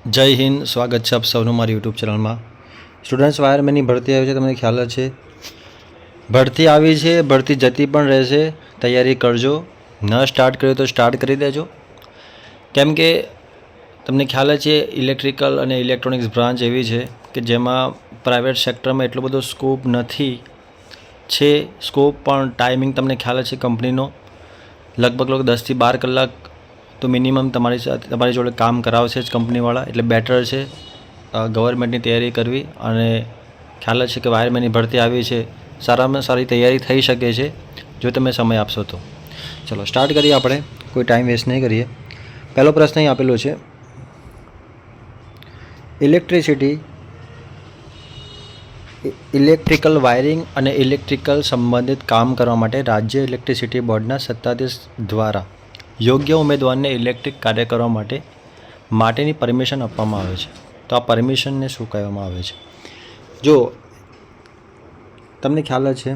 જય હિન્દ, સ્વાગત છે આપ સૌનું મારી યુટ્યુબ ચેનલમાં. સ્ટુડન્ટ્સ, વાયરમેનની ભરતી આવી છે, તમને ખ્યાલ જ છે. ભરતી આવી છે, ભરતી જતી પણ રહેશે. તૈયારી કરજો. ન સ્ટાર્ટ કર્યો તો સ્ટાર્ટ કરી દેજો. કેમ કે તમને ખ્યાલ જ છે, ઇલેક્ટ્રિકલ અને ઇલેક્ટ્રોનિક્સ બ્રાન્ચ એવી છે કે જેમાં પ્રાઇવેટ સેક્ટરમાં એટલો બધો સ્કોપ નથી. છે સ્કોપ, પણ ટાઈમિંગ તમને ખ્યાલ જ છે કંપનીનો લગભગ 10 થી 12 કલાક તો મિનિમમ તમારી જોડે કામ કરાવશે જ કંપનીવાળા. એટલે બેટર છે ગવર્મેન્ટની તૈયારી કરવી. અને ખ્યાલ જ છે કે વાયરમેનની ભરતી આવી છે, સારામાં સારી તૈયારી થઈ શકે છે જો તમે સમય આપશો તો. ચલો સ્ટાર્ટ કરીએ આપણે, કોઈ ટાઈમ વેસ્ટ નહીં કરીએ. પહેલો પ્રશ્ન અહીં આપેલો છે, ઇલેક્ટ્રિકલ વાયરિંગ અને ઇલેક્ટ્રિકલ સંબંધિત કામ કરવા માટે રાજ્ય ઇલેક્ટ્રિસિટી બોર્ડના સત્તાધીશ દ્વારા યોગ્ય ઉમેદવારને ઇલેક્ટ્રિક કાર્ય કરવા માટેની પરમિશન આપવામાં આવે છે. તો આ પરમિશનને શું કહેવામાં આવે છે? જો તમને ખ્યાલ જ છે,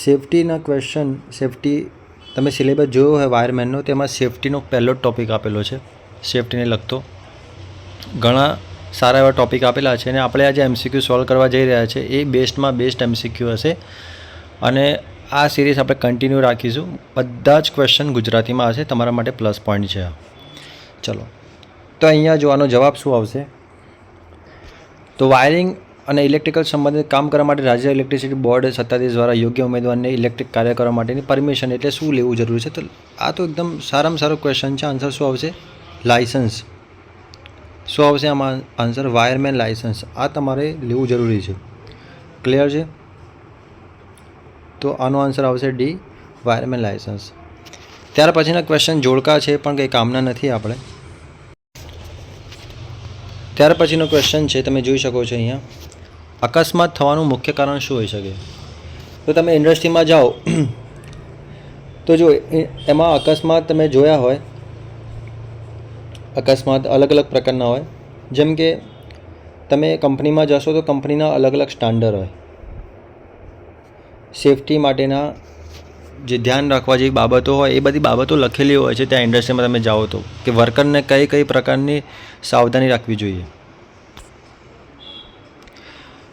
સેફ્ટીના ક્વેશ્ચન, સેફ્ટી તમે સિલેબસ જોયો હોય વાયરમેનનો, તેમાં સેફ્ટીનો પહેલો જ ટૉપિક આપેલો છે. સેફ્ટીને લગતો ઘણા સારા એવા ટૉપિક આપેલા છે અને આપણે આજે MCQ સોલ્વ કરવા જઈ રહ્યા છે. એ બેસ્ટમાં બેસ્ટ MCQ હશે અને આ સિરીઝ આપણે કન્ટિન્યુ રાખીશું. બધા જ ક્વેશ્ચન ગુજરાતીમાં હશે, તમારા માટે પ્લસ પોઈન્ટ છે. ચલો, તો અહીંયા જોવાનો જવાબ શું આવશે? તો વાયરિંગ અને ઇલેક્ટ્રિકલ સંબંધિત કામ કરવા માટે રાજ્ય ઇલેક્ટ્રિસિટી બોર્ડ સત્તાધીશ દ્વારા યોગ્ય ઉમેદવારને ઇલેક્ટ્રિક કાર્ય કરવા માટેની પરમિશન એટલે શું લેવું જરૂરી છે? તો આ તો એકદમ સારામાં સારો ક્વેશ્ચન છે. આન્સર શું આવશે? લાઇસન્સ. શું આવશે આમાં આન્સર? Wireman licence. આ તમારે લેવું જરૂરી છે. ક્લિયર છે? તો આનો આન્સર આવશે ડી, વાયરમેન લાઇસન્સ. ત્યાર પછીના ક્વેશ્ચન જોડકા છે, પણ કંઈ કામના નથી આપણે. ત્યાર પછીનો ક્વેશ્ચન છે, તમે જોઈ શકો છો અહીંયા, અકસ્માત થવાનું મુખ્ય કારણ શું હોઈ શકે? તો તમે ઇન્ડસ્ટ્રીમાં જાઓ તો જો એમાં અકસ્માત તમે જોયા હોય, અકસ્માત અલગ અલગ પ્રકારના હોય. જેમ કે તમે કંપનીમાં જશો તો કંપનીના અલગ અલગ સ્ટાન્ડર્ડ હોય. સેફ્ટી માટેના જે ધ્યાન રાખવા જેવી બાબતો હોય, એ બધી બાબતો લખેલી હોય છે ત્યાં ઇન્ડસ્ટ્રીમાં તમે જાઓ તો, કે વર્કરને કઈ પ્રકારની સાવધાની રાખવી જોઈએ.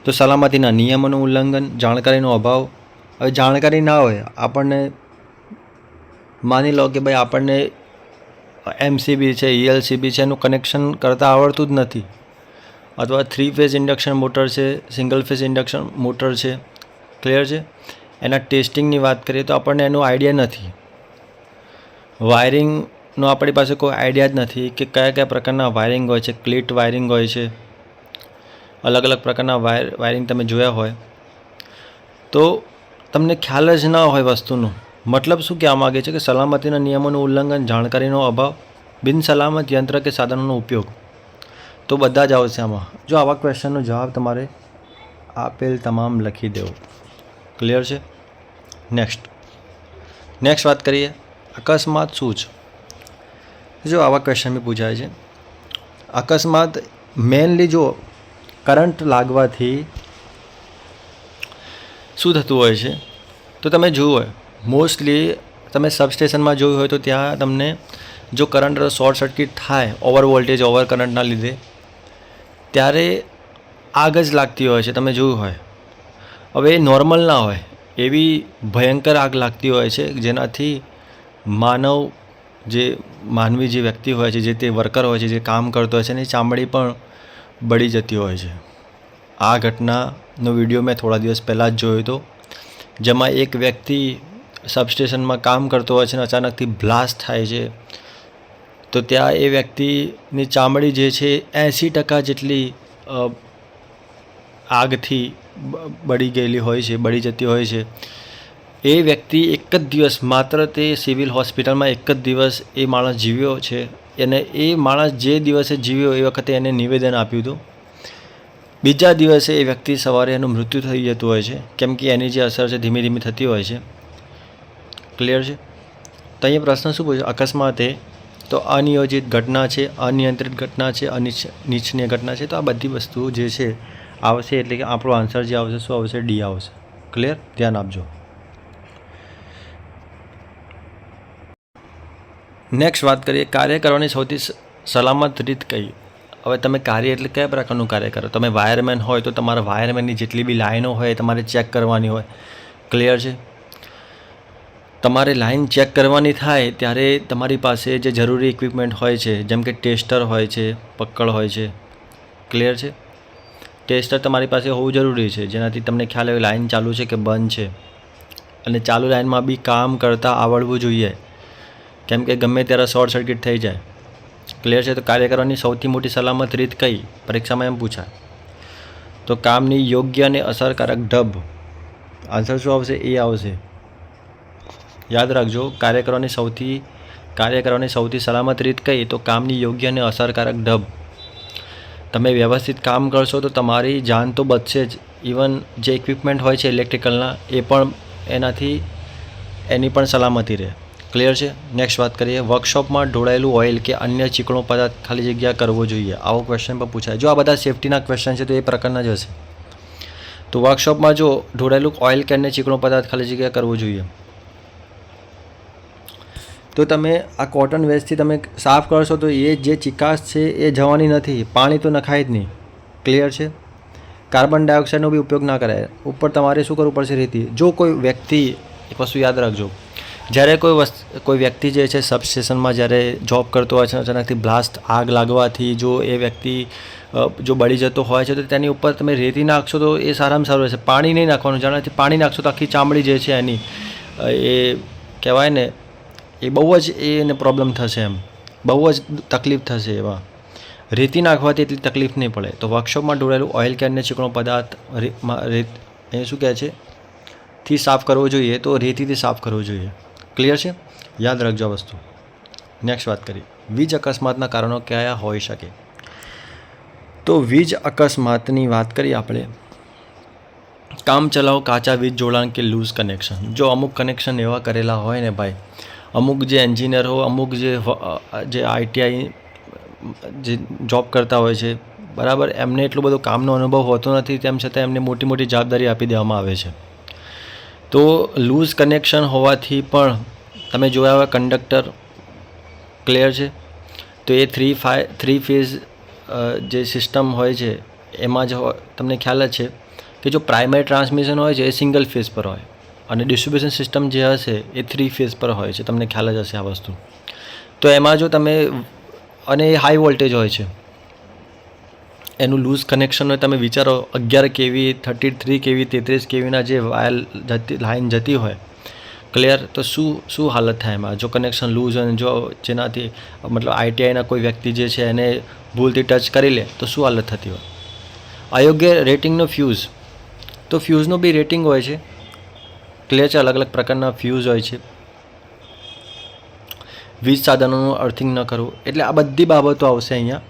તો સલામતીના નિયમોનું ઉલ્લંઘન, જાણકારીનો અભાવ. હવે જાણકારી ના હોય, આપણને માની લો કે ભાઈ આપણને MCB છે, ELCB છે, એનું કનેક્શન કરતાં આવડતું જ નથી, અથવા 3 ફેઝ ઇન્ડક્શન મોટર છે, સિંગલ ફેઝ ઇન્ડક્શન મોટર છે. ક્લિયર છે? એના ટેસ્ટિંગની વાત કરીએ તો આપણને એનો આઈડિયા નથી. વાયરિંગનો આપણી પાસે કોઈ આઈડિયા જ નથી કે કયા પ્રકારના વાયરિંગ હોય છે. ક્લિટ વાયરિંગ હોય છે, અલગ અલગ પ્રકારના વાયરિંગ તમે જોયા હોય તો તમને ખ્યાલ જ ના હોય વસ્તુનો. મતલબ શું કહેવા માગે છે કે સલામતીના નિયમોનું ઉલ્લંઘન, જાણકારીનો અભાવ, બિનસલામત યંત્ર કે સાધનોનો ઉપયોગ. તો બધા જ આવશે આમાં. જો આવા ક્વેશ્ચનનો જવાબ તમારે આપેલ તમામ લખી દેવો. ક્લિયર છે? નેક્સ્ટ વાત કરીએ, અકસ્માત શું છે? જો આવા ક્વેશ્ચન બી પૂછાય છે. અકસ્માત મેઇનલી જો કરંટ લાગવાથી શું થતું હોય છે, તો તમે જોયું હોય, મોસ્ટલી તમે સબસ્ટેશનમાં જોયું હોય તો ત્યાં તમને જો કરંટ શોર્ટ સર્કિટ થાય, ઓવર વોલ્ટેજ, ઓવર કરંટના લીધે, ત્યારે આગ જ લાગતી હોય છે. તમે જોયું હોય. હવે એ નોર્મલ ના હોય, એવી ભયંકર આગ લાગતી હોય છે જેનાથી માનવી જે વ્યક્તિ હોય છે, જે તે વર્કર હોય છે, જે કામ કરતો હોય છે, એની ચામડી પણ બળી જતી હોય છે. આ ઘટનાનો વિડીયો મેં થોડા દિવસ પહેલાં જ જોયો હતો, જેમાં એક વ્યક્તિ સબસ્ટેશનમાં કામ કરતો હોય છે અને અચાનકથી બ્લાસ્ટ થાય છે. તો ત્યાં એ વ્યક્તિની ચામડી જે છે 80% જેટલી આગથી બળી ગયેલી હોય છે, બળી જતી હોય છે. એ વ્યક્તિ એક જ દિવસ, માત્ર તે સિવિલ હોસ્પિટલમાં એક જ દિવસ એ માણસ જીવ્યો છે. અને એ માણસ જે દિવસે જીવ્યો એ વખતે એને નિવેદન આપ્યું હતું. બીજા દિવસે એ વ્યક્તિ સવારે એનું મૃત્યુ થઈ જતું હોય છે, કેમ કે એની જે અસર છે ધીમે ધીમે થતી હોય છે. ક્લિયર છે? તો અહીંયા પ્રશ્ન શું પૂછ્યો? અકસ્માત એ તો અનિયોજિત ઘટના છે, અનિયંત્રિત ઘટના છે, અનિચ્છનીય ઘટના છે. તો આ બધી વસ્તુઓ જે છે આવશે, એટલે કે આપણો આન્સર જે આવશે શું આવશે? ડી આવશે. ક્લિયર? ધ્યાન આપજો. નેક્સ્ટ વાત કરીએ, કાર્ય કરવાની સૌથી સલામત રીત કઈ? હવે તમે કાર્ય એટલે કયા પ્રકારનું કાર્ય કરો? તમે વાયરમેન હોય તો તમારા વાયરમેનની જેટલી બી લાઈનો હોય એ તમારે ચેક કરવાની હોય. ક્લિયર છે? તમારે લાઈન ચેક કરવાની થાય ત્યારે તમારી પાસે જે જરૂરી ઇક્વિપમેન્ટ હોય છે, જેમ કે ટેસ્ટર હોય છે, પક્કડ હોય છે. ક્લિયર છે? ટેસ્ટર તમારી પાસે હોવું જરૂરી છે, જેનાથી તમને ખ્યાલ આવે લાઈન ચાલુ છે કે બંધ છે. અને ચાલુ લાઈનમાં બી કામ કરતાં આવડવું જોઈએ, કેમ કે ગમે ત્યારે શોર્ટ સર્કિટ થઈ જાય. ક્લિયર છે? તો કાર્ય કરવાની સૌથી મોટી સલામત રીત કઈ? પરીક્ષામાં એમ પૂછાય. તો કામની યોગ્ય અને અસરકારક ઢબ. આન્સર શું આવશે? એ આવશે. યાદ રાખજો, કાર્ય કરવાની સૌથી સલામત રીત કઈ? તો કામની યોગ્ય અને અસરકારક ઢબ. તમે વ્યવસ્થિત કામ કરશો તો તમારી જાન તો બચશે જ. ઇવન જે ઇક્વિપમેન્ટ હોય છે ઇલેક્ટ્રિકલના એ પણ એની પણ સલામતી રહે. ક્લિયર છે? નેક્સ્ટ વાત કરીએ. વર્કશોપમાં ઢોળાયેલું ઓઇલ કે અન્ય ચીકણો પદાર્થ ખાલી જગ્યા કરવો જોઈએ. આવો ક્વેશ્ચન પણ પૂછાય. જો આ બધા સેફ્ટીના ક્વેશ્ચન છે તો એ પ્રકારના જ હશે. તો વર્કશોપમાં જો ઢોળાયેલું ઓઇલ કે અન્ય ચીકણો પદાર્થ ખાલી જગ્યા કરવો જોઈએ. તો તમે આ કોટન વેસ્ટથી તમે સાફ કરશો તો એ જે ચિકાસ છે એ જવાની નથી. પાણી તો નખાય જ નહીં. ક્લિયર છે? કાર્બન ડાયોક્સાઇડનો બી ઉપયોગ ના કરાય. ઉપર તમારે શું કરવું પડશે? રેતી. જો કોઈ વ્યક્તિ, એક વસ્તુ યાદ રાખજો, જ્યારે કોઈ વ્યક્તિ જે છે સબસ્ટેશનમાં જ્યારે જોબ કરતો હોય છે, અચાનકથી બ્લાસ્ટ આગ લાગવાથી જો એ વ્યક્તિ જો બળી જતો હોય છે તો તેની ઉપર તમે રેતી નાખશો તો એ સારામાં સારું રહેશે. પાણી નહીં નાખવાનું. જેનાથી પાણી નાખશો તો આખી ચામડી જે છે એની એ કહેવાય ને એ બહુ જ એને પ્રોબ્લેમ થશે, એમ બહુ જ તકલીફ થશે. એવા રેતી નાખવાથી એટલી તકલીફ નહીં પડે. તો વર્કશોપમાં ઢોળાયેલું ઓઇલ કે અન્ય ચીકણો પદાર્થ એ શું કહે છે થી સાફ કરવો જોઈએ, તો રેતીથી સાફ કરવો જોઈએ. ક્લિયર છે? યાદ રાખજો આ વસ્તુ. નેક્સ્ટ વાત કરીએ. વીજ અકસ્માતના કારણો કયા હોઈ શકે? તો વીજ અકસ્માતની વાત કરીએ આપણે. કામ ચલાવો કાચા વીજ જોડાણ કે લૂઝ કનેક્શન. જો અમુક કનેક્શન એવા કરેલા હોય ને ભાઈ, અમુક જે એન્જિનિયર હોય, અમુક જે આઈટીઆઈ જે જોબ કરતા હોય છે, બરાબર, એમને એટલો બધો કામનો અનુભવ હોતો નથી, તેમ છતાં એમને મોટી મોટી જવાબદારી આપી દેવામાં આવે છે. તો લૂઝ કનેક્શન હોવાથી પણ તમે જોયા હોય કંડક્ટર. ક્લિયર છે? તો એ થ્રી ફેઝ જે સિસ્ટમ હોય છે એમાં જ તમને ખ્યાલ જ છે કે જો પ્રાઇમરી ટ્રાન્સમિશન હોય છે એ સિંગલ ફેઝ પર હોય અને ડિસ્ટ્રીબ્યુશન સિસ્ટમ જે હશે એ 3 ફેઝ પર હોય છે. તમને ખ્યાલ જ હશે આ વસ્તુ. તો એમાં જો તમે, અને એ હાઈ વોલ્ટેજ હોય છે, એનું લૂઝ કનેક્શન હોય, તમે વિચારો 11 kV, 33 kV, 33 kVના જે લાઈન જતી હોય. ક્લિયર? તો શું હાલત થાય એમાં જો કનેક્શન લૂઝ હોય, જો જેનાથી મતલબ આઈટીઆઈના કોઈ વ્યક્તિ જે છે એને ભૂલથી ટચ કરી લે તો શું હાલત થતી હોય. અયોગ્ય રેટિંગનો ફ્યુઝ. તો ફ્યુઝનું બી રેટિંગ હોય છે. ક્લિયર છે? અલગ અલગ પ્રકારના ફ્યુઝ હોય છે. વીજ સાધનોનું અર્થિંગ ન કરવું. એટલે આ બધી બાબતો આવશે અહીંયા.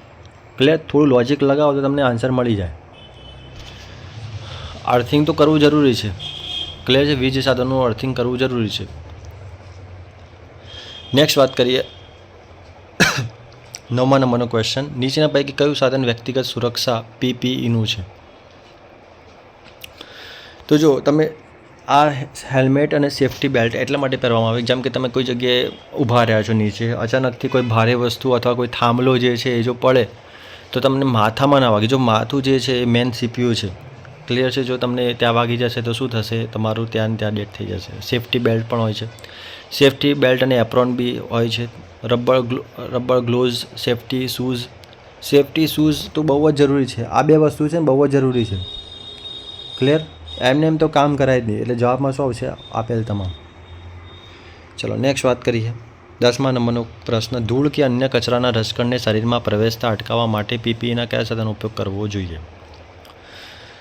ક્લિયર? થોડું લોજિક લગાવો તો તમને આન્સર મળી જાય. અર્થિંગ તો કરવું જરૂરી છે. ક્લિયર છે? વીજ સાધનોનું અર્થિંગ કરવું જરૂરી છે. નેક્સ્ટ વાત કરીએ. 9મા નંબરનો ક્વેશ્ચન. નીચેના પૈકી કયું સાધન વ્યક્તિગત સુરક્ષા પીપીઈનું છે? તો જો તમે આ હેલ્મેટ અને સેફ્ટી બેલ્ટ એટલા માટે પહેરવામાં આવે, જેમ કે તમે કોઈ જગ્યાએ ઊભા રહ્યા છો નીચે, અચાનકથી કોઈ ભારે વસ્તુ અથવા કોઈ થાંભલો જે છે એ જો પડે તો તમને માથામાં ના વાગે. જો માથું જે છે એ મેન સીપીયુ છે. ક્લિયર છે? જો તમને ત્યાં વાગી જશે તો શું થશે? તમારું ત્યાં ડેડ થઈ જશે. સેફ્ટી બેલ્ટ પણ હોય છે. સેફ્ટી બેલ્ટ અને એપ્રોન બી હોય છે. Rubber gloves, safety shoes. Safety shoes તો બહુ જ જરૂરી છે. આ બે વસ્તુ છે ને બહુ જ જરૂરી છે. ક્લિયર? એમને એમ તો કામ કરાય જ નહીં. એટલે જવાબમાં શું આવશે? આપેલ તમામ. ચલો નેક્સ્ટ વાત કરીએ. 10મા નંબરનો પ્રશ્ન. ધૂળ કે અન્ય કચરાના રસકણને શરીરમાં પ્રવેશતા અટકાવવા માટે પીપીઈના કયા સાધનનો ઉપયોગ કરવો જોઈએ?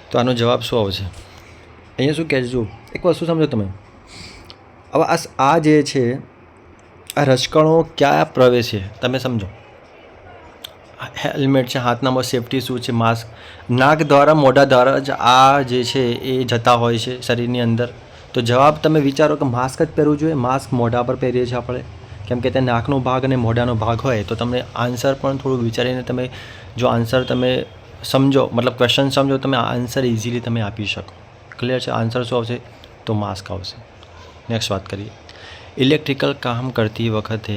તો આનો જવાબ શું આવશે? અહીંયા શું કહે છે? જો એક વસ્તુ સમજો તમે. હવે આ જે છે આ રસકણો ક્યાં પ્રવેશે તમે સમજો. હેલ્મેટ છે, હાથનામાં સેફ્ટી શૂઝ છે, માસ્ક, નાક દ્વારા મોઢા દ્વારા જ આ જે છે એ જતા હોય છે શરીરની અંદર. તો જવાબ તમે વિચારો કે માસ્ક જ પહેરવું જોઈએ. માસ્ક મોઢા પર પહેરીએ છીએ આપણે, કેમ કે તે નાકનો ભાગ અને મોઢાનો ભાગ હોય. તો તમને આન્સર પણ થોડું વિચારીને તમે જો આન્સર તમે સમજો, મતલબ ક્વેશ્ચન સમજો, તમે આન્સર ઇઝીલી તમે આપી શકો. ક્લિયર છે? આન્સર શું આવશે? તો માસ્ક આવશે. નેક્સ્ટ વાત કરીએ. ઇલેક્ટ્રિકલ કામ કરતી વખતે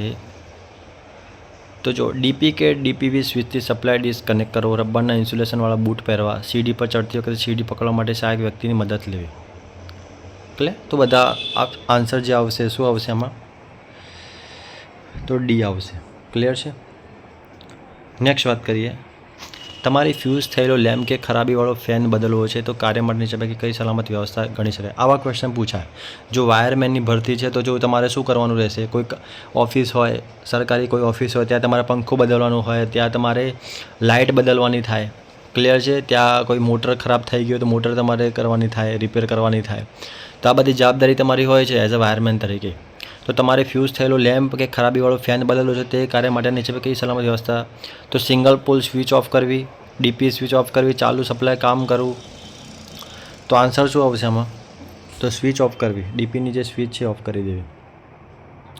તો જો ડીપી કે ડીપીવી સ્વિચથી સપ્લાય ડિશ કનેક્ટ કરો, રબરના ઇન્સ્યુલેશનવાળા બૂટ પહેરવા, સીડી પર ચડતી વખતે સીડી પકડવા માટે સહાયક વ્યક્તિની મદદ લેવી. એટલે તો બધા આન્સર જે આવશે શું આવશે આમાં? તો ડી આવશે. ક્લિયર છે? નેક્સ્ટ વાત કરીએ. તમારી ફ્યુઝ થયેલો લેમ્પ કે ખરાબીવાળો ફેન બદલવો છે તો કાર્ય માટે નીચે પૈકી કઈ સલામત વ્યવસ્થા ગણી શકાય? આવા ક્વેશ્ચન પૂછાય. જો વાયરમેનની ભરતી છે તો જો તમારે શું કરવાનું રહેશે? કોઈક ઓફિસ હોય, સરકારી કોઈ ઓફિસ હોય, ત્યાં તમારે પંખો બદલવાનો હોય, ત્યાં તમારે લાઇટ બદલવાની થાય. ક્લિયર છે? ત્યાં કોઈ મોટર ખરાબ થઈ ગયો તો મોટર તમારે કરવાની થાય, રિપેર કરવાની થાય. તો આ બધી જવાબદારી તમારી હોય છે એઝ અ વાયરમેન તરીકે. તો તમારે ફ્યુઝ થયેલો લેમ્પ કે ખરાબીવાળો ફેન બદલવો છે તે કાર્ય માટે નીચે કઈ સલામત વ્યવસ્થા? તો સિંગલ પોલ સ્વિચ ઓફ કરવી, ડીપી સ્વિચ ઓફ કરવી, ચાલુ સપ્લાય કામ કરવું. તો આન્સર શું આવશે આમાં? તો સ્વિચ ઓફ કરવી, ડીપીની જે સ્વિચ છે ઓફ કરી દેવી.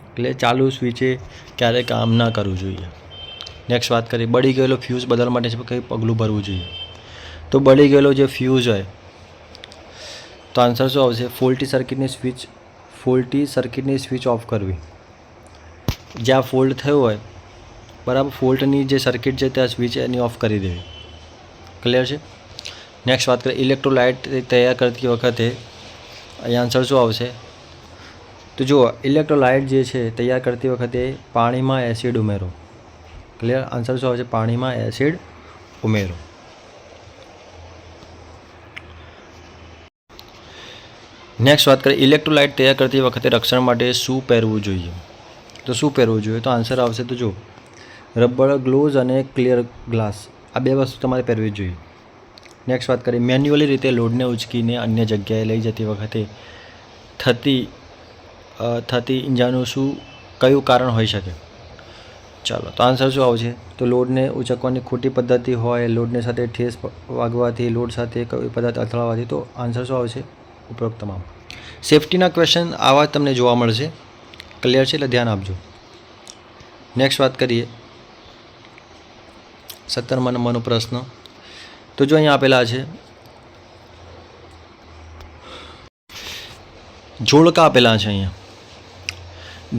એટલે ચાલુ સ્વિચે ક્યારે કામ ના કરવું જોઈએ. નેક્સ્ટ વાત કરીએ. બળી ગયેલો ફ્યુઝ બદલવા માટે કઈ પગલું ભરવું જોઈએ? તો બળી ગયેલો જે ફ્યુઝ હોય તો આન્સર શું આવશે? ફોલ્ટી સર્કિટની સ્વિચ ઓફ કરવી. જ્યાં ફોલ્ટ થયો હોય બરાબર, ફોલ્ટની જે સર્કિટ છે ત્યાં સ્વિચ એની ઓફ કરી દેવી. ક્લિયર છે? નેક્સ્ટ વાત કરીએ. ઇલેક્ટ્રોલાઇટ તૈયાર કરતી વખતે અહીં આન્સર શું આવશે? તો જુઓ, ઇલેક્ટ્રોલાઇટ જે છે તૈયાર કરતી વખતે પાણીમાં એસિડ ઉમેરો. ક્લિયર? આન્સર શું આવશે? પાણીમાં એસિડ ઉમેરો. નેક્સ્ટ વાત કરીએ. ઇલેક્ટ્રોલાઇટ તૈયાર કરતી વખતે રક્ષણ માટે શું પહેરવું જોઈએ? તો શું પહેરવું જોઈએ? તો આન્સર આવશે તો જો રબર ગ્લોવ્સ અને ક્લિયર ગ્લાસ, આ બે વસ્તુ તમારે પહેરવી જોઈએ. નેક્સ્ટ વાત કરીએ. મેન્યુઅલી રીતે લોડને ઉચકીને અન્ય જગ્યાએ લઈ જતી વખતે થતી ઈંજાનું કયું કારણ હોઈ શકે? ચાલો, તો આન્સર શું આવશે? તો લોડને ઉચકવાની ખોટી પદ્ધતિ હોય, લોડને સાથે ઠેસ વાગવાથી, લોડ સાથે કોઈ પદાર્થ અથડાવાથી. તો આન્સર શું આવશે? ઉપરોક્ત તમામ. સેફટીના ક્વેશ્ચન આવા તમને જોવા મળશે. ક્લિયર છે? એટલે ધ્યાન આપજો. નેક્સ્ટ વાત કરીએ. 17મા નંબરનો પ્રશ્ન. તો જો અહીંયા આપેલા છે જોડકા આપેલા છે અહીંયા.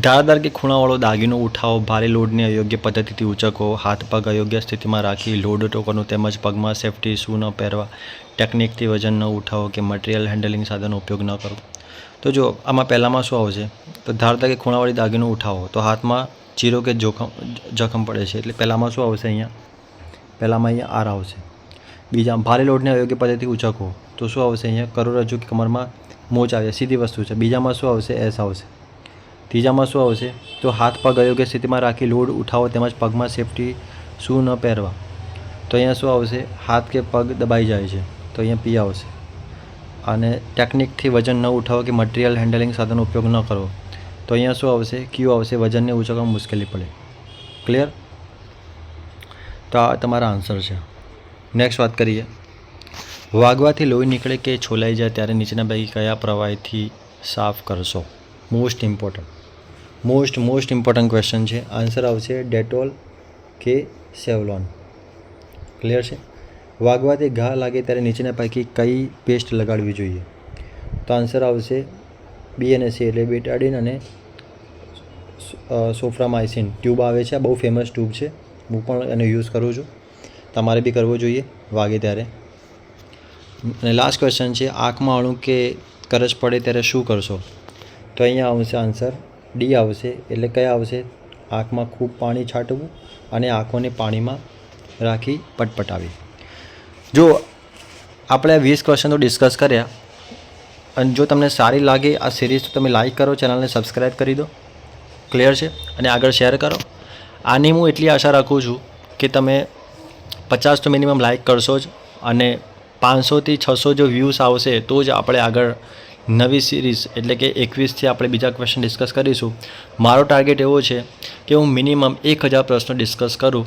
ધારદાર કે ખૂણાવાળો દાગીનો ઉઠાવો, ભારે લોડને અયોગ્ય પદ્ધતિથી ઉચકો, હાથ પગ અયોગ્ય સ્થિતિમાં રાખી, લોડ ટોકરનું તેમજ પગમાં સેફટી શૂ ન પહેરવા, ટેકનિકથી વજન ન ઉઠાવો કે મટીરિયલ હેન્ડલિંગ સાધનનો ઉપયોગ ન કરવો. તો જો આમાં પહેલાંમાં શું આવશે? તો ધારદાર કે ખૂણાવાળી દાગીનો ઉઠાવો, તો હાથમાં ચીરો કે જખમ પડે છે એટલે પહેલાંમાં શું આવશે? પહેલાંમાં અહીંયા આર આવશે. બીજા, ભારે લોડને અયોગ્ય પદ્ધતિથી ઉચકો, તો શું આવશે? અહીંયા કરોડરજ્જુ કે કમરમાં મોચ આવે, સીધી વસ્તુ છે. બીજામાં શું આવશે? એસ આવશે. ત્રીજામાં શું આવશે? તો હાથ પગ અયોગ્ય સ્થિતિમાં રાખી લોડ ઉઠાવો તેમજ પગમાં સેફટી શૂ ન પહેરવા. તો અહીંયા શું આવશે? હાથ કે પગ દબાઈ જાય છે, તો અહીંયા પી આવશે. અને ટેકનિકથી વજન ન ઉઠાવો કે મટીરિયલ હેન્ડલિંગ સાધનનો ઉપયોગ ન કરવો, તો અહીંયા શું આવશે? ક્યુ આવશે. વજનને ઉચકવામાં મુશ્કેલી પડે. ક્લિયર? તો આ તમારા આન્સર છે. નેક્સ્ટ વાત કરીએ. વાગવાથી લોહી નીકળે કે છોલાઈ જાય ત્યારે નીચેના પૈકી કયા પ્રવાહીથી સાફ કરશો? મોસ્ટ ઇમ્પોર્ટન્ટ ક્વેશ્ચન છે. આન્સર આવશે ડેટોલ કે સેવલોન. ક્લિયર છે? વાગવાથી ઘા લાગે ત્યારે નીચેના પૈકી કઈ પેસ્ટ લગાડવી જોઈએ? તો આન્સર આવશે BNC એટલે બેટાડીન અને સોફ્રામાઇસિન ટ્યુબ આવે છે. આ બહુ ફેમસ ટ્યુબ છે, હું પણ એનો યુઝ કરું છું. તમારે બી કરવો જોઈએ વાગે ત્યારે. અને લાસ્ટ ક્વેશ્ચન છે. આંખમાં અણુ કે કરચ પડે ત્યારે શું કરશો? તો અહીંયા આવશે આન્સર ડી આવશે. એટલે કયા આવશે? આંખમાં ખૂબ પાણી છાંટવું અને આંખોને પાણીમાં રાખી પટપટાવી. જો આપણે 20 ક્વેશ્ચન તો ડિસ્કસ કર્યા, અને જો તમને સારી લાગે આ સિરીઝ તો તમે લાઇક કરો, ચેનલને સબસ્ક્રાઈબ કરી દો. ક્લિયર છે? અને આગળ શેર કરો. આની હું એટલી આશા રાખું છું કે તમે 50 તો મિનિમમ લાઇક કરશો જ, અને 500 થી 600 જો વ્યૂઝ આવશે તો જ આપણે આગળ નવી સિરીઝ એટલે કે 21થી આપણે બીજા ક્વેશ્ચન ડિસ્કસ કરીશું. મારો ટાર્ગેટ એવો છે કે હું મિનિમમ 1000 પ્રશ્નો ડિસ્કસ કરું,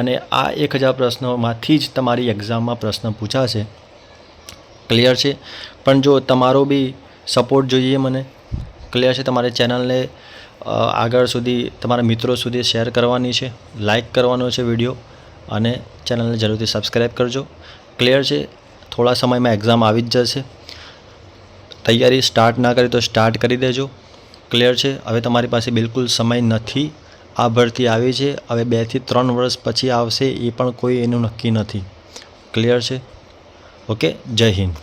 અને આ 1000 પ્રશ્નોમાંથી જ તમારી એક્ઝામમાં પ્રશ્ન પૂછાશે. ક્લિયર છે? પણ જો તમારો બી સપોર્ટ જોઈએ મને. ક્લિયર છે? તમારે ચેનલને આગળ સુધી તમારા મિત્રો સુધી શેર કરવાની છે, લાઇક કરવાનો છે વિડીયો, અને ચેનલને જરૂરથી સબસ્ક્રાઈબ કરજો. ક્લિયર છે? થોડા સમયમાં એક્ઝામ આવી જ જશે. તૈયારી સ્ટાર્ટ ના કરી તો સ્ટાર્ટ કરી દેજો. ક્લિયર છે? હવે તમારી પાસે બિલકુલ સમય નથી, આ ભરતી આવી છે, હવે 2 થી 3 વર્ષ પછી આવશે એ પણ કોઈ એનું નક્કી નથી. ક્લિયર છે? ઓકે, જય હિન્દ.